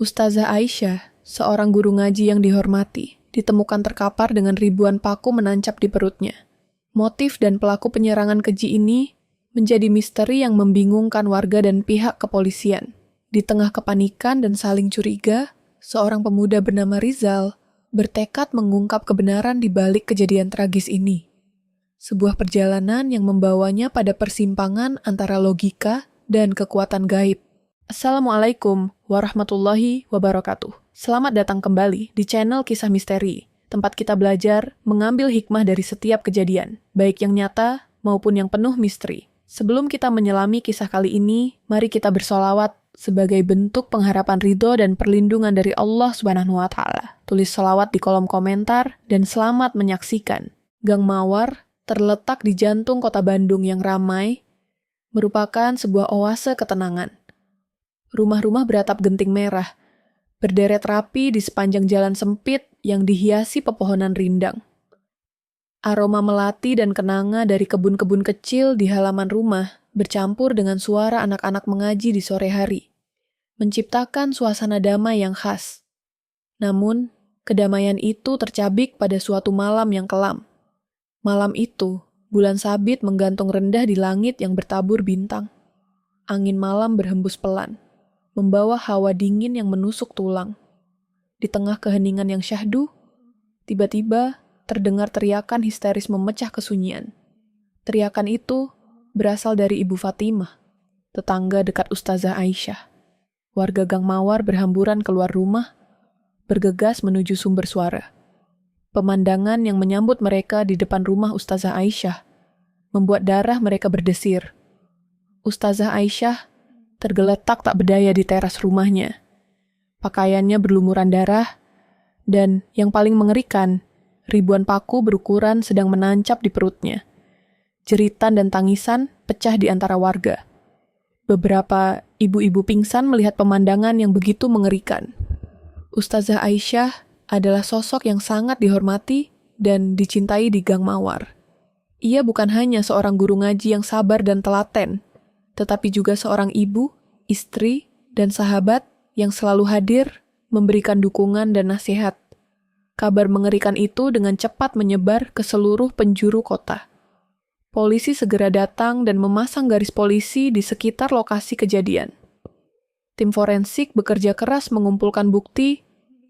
Ustazah Aisyah, seorang guru ngaji yang dihormati, ditemukan terkapar dengan ribuan paku menancap di perutnya. Motif dan pelaku penyerangan keji ini menjadi misteri yang membingungkan warga dan pihak kepolisian. Di tengah kepanikan dan saling curiga, seorang pemuda bernama Rizal bertekad mengungkap kebenaran di balik kejadian tragis ini. Sebuah perjalanan yang membawanya pada persimpangan antara logika dan kekuatan gaib. Assalamualaikum warahmatullahi wabarakatuh. Selamat datang kembali di channel Kisah Misteri, tempat kita belajar mengambil hikmah dari setiap kejadian, baik yang nyata maupun yang penuh misteri. Sebelum kita menyelami kisah kali ini, mari kita bersolawat sebagai bentuk pengharapan ridho dan perlindungan dari Allah Subhanahu wa Ta'ala. Tulis solawat di kolom komentar dan selamat menyaksikan. Gang Mawar terletak di jantung kota Bandung yang ramai, merupakan sebuah oase ketenangan. Rumah-rumah beratap genting merah, berderet rapi di sepanjang jalan sempit yang dihiasi pepohonan rindang. Aroma melati dan kenanga dari kebun-kebun kecil di halaman rumah bercampur dengan suara anak-anak mengaji di sore hari, menciptakan suasana damai yang khas. Namun, kedamaian itu tercabik pada suatu malam yang kelam. Malam itu, bulan sabit menggantung rendah di langit yang bertabur bintang. Angin malam berhembus pelan, membawa hawa dingin yang menusuk tulang. Di tengah keheningan yang syahdu, tiba-tiba terdengar teriakan histeris memecah kesunyian. Teriakan itu berasal dari Ibu Fatimah, tetangga dekat Ustazah Aisyah. Warga Gang Mawar berhamburan keluar rumah, bergegas menuju sumber suara. Pemandangan yang menyambut mereka di depan rumah Ustazah Aisyah membuat darah mereka berdesir. Ustazah Aisyah tergeletak tak berdaya di teras rumahnya. Pakaiannya berlumuran darah, dan yang paling mengerikan, ribuan paku berukuran sedang menancap di perutnya. Jeritan dan tangisan pecah di antara warga. Beberapa ibu-ibu pingsan melihat pemandangan yang begitu mengerikan. Ustazah Aisyah adalah sosok yang sangat dihormati dan dicintai di Gang Mawar. Ia bukan hanya seorang guru ngaji yang sabar dan telaten, tetapi juga seorang ibu, istri, dan sahabat yang selalu hadir, memberikan dukungan dan nasihat. Kabar mengerikan itu dengan cepat menyebar ke seluruh penjuru kota. Polisi segera datang dan memasang garis polisi di sekitar lokasi kejadian. Tim forensik bekerja keras mengumpulkan bukti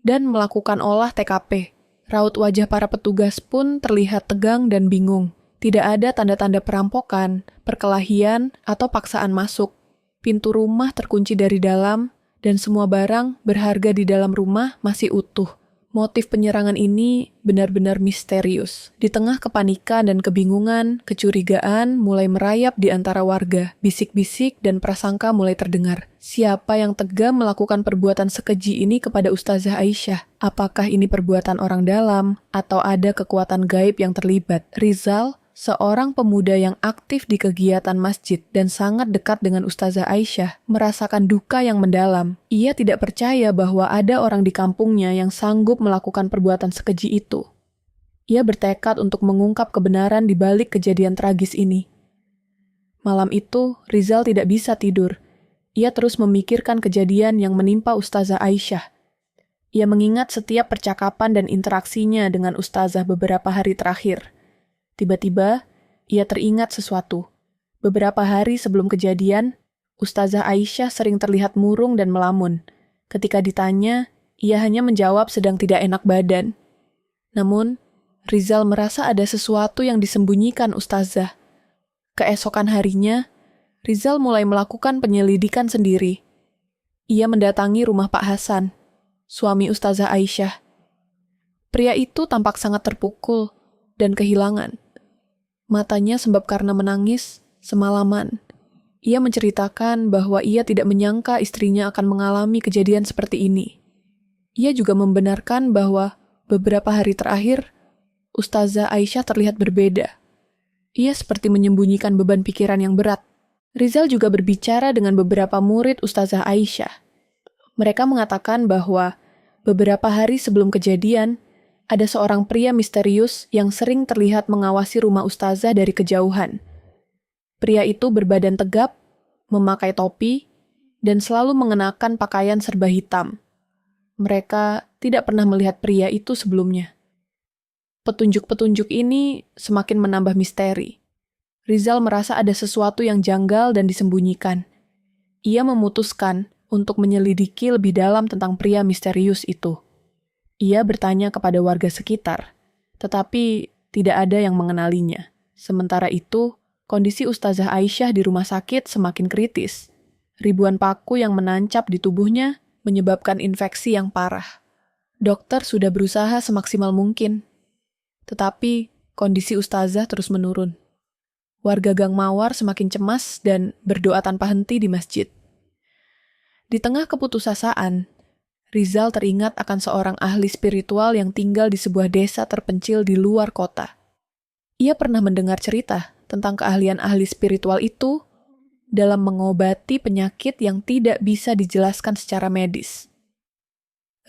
dan melakukan olah TKP. Raut wajah para petugas pun terlihat tegang dan bingung. Tidak ada tanda-tanda perampokan, perkelahian, atau paksaan masuk. Pintu rumah terkunci dari dalam, dan semua barang berharga di dalam rumah masih utuh. Motif penyerangan ini benar-benar misterius. Di tengah kepanikan dan kebingungan, kecurigaan mulai merayap di antara warga. Bisik-bisik dan prasangka mulai terdengar. Siapa yang tega melakukan perbuatan sekeji ini kepada Ustazah Aisyah? Apakah ini perbuatan orang dalam atau ada kekuatan gaib yang terlibat? Rizal, seorang pemuda yang aktif di kegiatan masjid dan sangat dekat dengan Ustazah Aisyah, merasakan duka yang mendalam. Ia tidak percaya bahwa ada orang di kampungnya yang sanggup melakukan perbuatan sekeji itu. Ia bertekad untuk mengungkap kebenaran di balik kejadian tragis ini. Malam itu, Rizal tidak bisa tidur. Ia terus memikirkan kejadian yang menimpa Ustazah Aisyah. Ia mengingat setiap percakapan dan interaksinya dengan Ustazah beberapa hari terakhir. Tiba-tiba, ia teringat sesuatu. Beberapa hari sebelum kejadian, Ustazah Aisyah sering terlihat murung dan melamun. Ketika ditanya, ia hanya menjawab sedang tidak enak badan. Namun, Rizal merasa ada sesuatu yang disembunyikan Ustazah. Keesokan harinya, Rizal mulai melakukan penyelidikan sendiri. Ia mendatangi rumah Pak Hasan, suami Ustazah Aisyah. Pria itu tampak sangat terpukul dan kehilangan. Matanya sembab karena menangis semalaman. Ia menceritakan bahwa ia tidak menyangka istrinya akan mengalami kejadian seperti ini. Ia juga membenarkan bahwa beberapa hari terakhir, Ustazah Aisyah terlihat berbeda. Ia seperti menyembunyikan beban pikiran yang berat. Rizal juga berbicara dengan beberapa murid Ustazah Aisyah. Mereka mengatakan bahwa beberapa hari sebelum kejadian, ada seorang pria misterius yang sering terlihat mengawasi rumah Ustazah dari kejauhan. Pria itu berbadan tegap, memakai topi, dan selalu mengenakan pakaian serba hitam. Mereka tidak pernah melihat pria itu sebelumnya. Petunjuk-petunjuk ini semakin menambah misteri. Rizal merasa ada sesuatu yang janggal dan disembunyikan. Ia memutuskan untuk menyelidiki lebih dalam tentang pria misterius itu. Ia bertanya kepada warga sekitar, tetapi tidak ada yang mengenalinya. Sementara itu, kondisi Ustazah Aisyah di rumah sakit semakin kritis. Ribuan paku yang menancap di tubuhnya menyebabkan infeksi yang parah. Dokter sudah berusaha semaksimal mungkin, tetapi kondisi Ustazah terus menurun. Warga Gang Mawar semakin cemas dan berdoa tanpa henti di masjid. Di tengah keputusasaan, Rizal teringat akan seorang ahli spiritual yang tinggal di sebuah desa terpencil di luar kota. Ia pernah mendengar cerita tentang keahlian ahli spiritual itu dalam mengobati penyakit yang tidak bisa dijelaskan secara medis.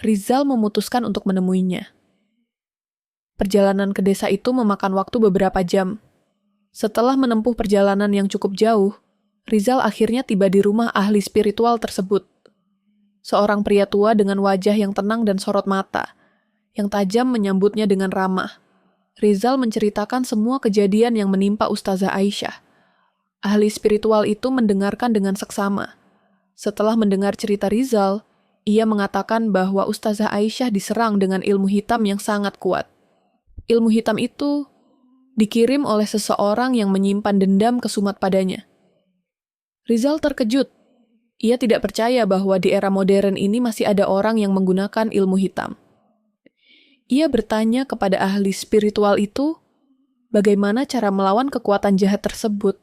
Rizal memutuskan untuk menemuinya. Perjalanan ke desa itu memakan waktu beberapa jam. Setelah menempuh perjalanan yang cukup jauh, Rizal akhirnya tiba di rumah ahli spiritual tersebut. Seorang pria tua dengan wajah yang tenang dan sorot mata, yang tajam menyambutnya dengan ramah. Rizal menceritakan semua kejadian yang menimpa Ustazah Aisyah. Ahli spiritual itu mendengarkan dengan seksama. Setelah mendengar cerita Rizal, ia mengatakan bahwa Ustazah Aisyah diserang dengan ilmu hitam yang sangat kuat. Ilmu hitam itu dikirim oleh seseorang yang menyimpan dendam kesumat padanya. Rizal terkejut. Ia tidak percaya bahwa di era modern ini masih ada orang yang menggunakan ilmu hitam. Ia bertanya kepada ahli spiritual itu, bagaimana cara melawan kekuatan jahat tersebut.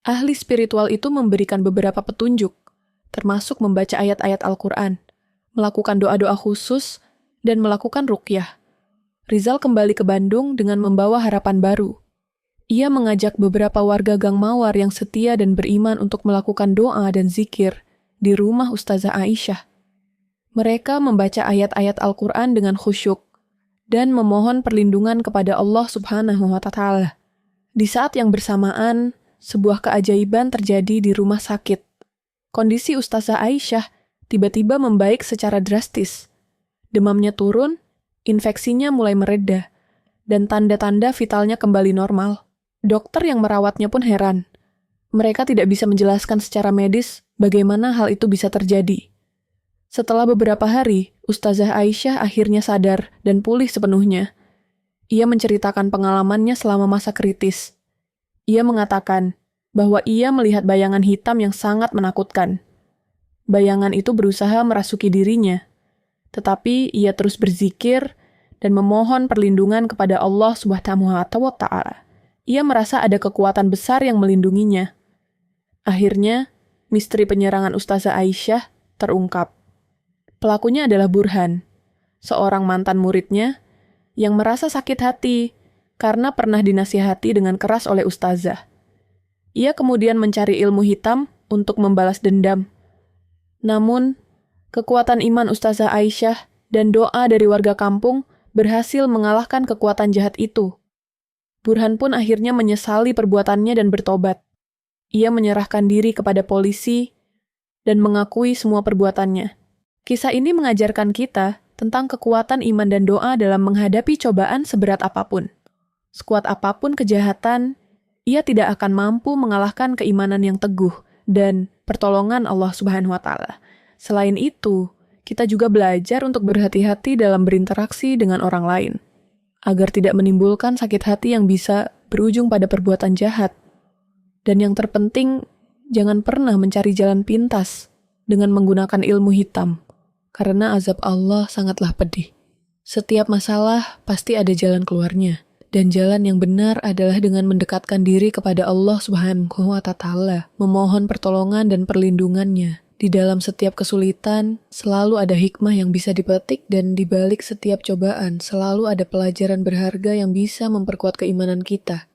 Ahli spiritual itu memberikan beberapa petunjuk, termasuk membaca ayat-ayat Al-Quran, melakukan doa-doa khusus, dan melakukan ruqyah. Rizal kembali ke Bandung dengan membawa harapan baru. Ia mengajak beberapa warga Gang Mawar yang setia dan beriman untuk melakukan doa dan zikir di rumah Ustazah Aisyah. Mereka membaca ayat-ayat Al-Quran dengan khusyuk dan memohon perlindungan kepada Allah Subhanahu wa Ta'ala. Di saat yang bersamaan, sebuah keajaiban terjadi di rumah sakit. Kondisi Ustazah Aisyah tiba-tiba membaik secara drastis. Demamnya turun, infeksinya mulai mereda, dan tanda-tanda vitalnya kembali normal. Dokter yang merawatnya pun heran. Mereka tidak bisa menjelaskan secara medis bagaimana hal itu bisa terjadi. Setelah beberapa hari, Ustazah Aisyah akhirnya sadar dan pulih sepenuhnya. Ia menceritakan pengalamannya selama masa kritis. Ia mengatakan bahwa ia melihat bayangan hitam yang sangat menakutkan. Bayangan itu berusaha merasuki dirinya, tetapi ia terus berzikir dan memohon perlindungan kepada Allah Subhanahu wa Ta'ala. Ia merasa ada kekuatan besar yang melindunginya. Akhirnya, misteri penyerangan Ustazah Aisyah terungkap. Pelakunya adalah Burhan, seorang mantan muridnya yang merasa sakit hati karena pernah dinasihati dengan keras oleh Ustazah. Ia kemudian mencari ilmu hitam untuk membalas dendam. Namun, kekuatan iman Ustazah Aisyah dan doa dari warga kampung berhasil mengalahkan kekuatan jahat itu. Burhan pun akhirnya menyesali perbuatannya dan bertobat. Ia menyerahkan diri kepada polisi dan mengakui semua perbuatannya. Kisah ini mengajarkan kita tentang kekuatan iman dan doa dalam menghadapi cobaan seberat apapun. Sekuat apapun kejahatan, ia tidak akan mampu mengalahkan keimanan yang teguh dan pertolongan Allah Subhanahu wa Ta'ala. Selain itu, kita juga belajar untuk berhati-hati dalam berinteraksi dengan orang lain, agar tidak menimbulkan sakit hati yang bisa berujung pada perbuatan jahat. Dan yang terpenting, jangan pernah mencari jalan pintas dengan menggunakan ilmu hitam, karena azab Allah sangatlah pedih. Setiap masalah pasti ada jalan keluarnya, dan jalan yang benar adalah dengan mendekatkan diri kepada Allah Subhanahu wa Ta'ala, memohon pertolongan dan perlindungannya. Di dalam setiap kesulitan, selalu ada hikmah yang bisa dipetik, dan di balik setiap cobaan, selalu ada pelajaran berharga yang bisa memperkuat keimanan kita.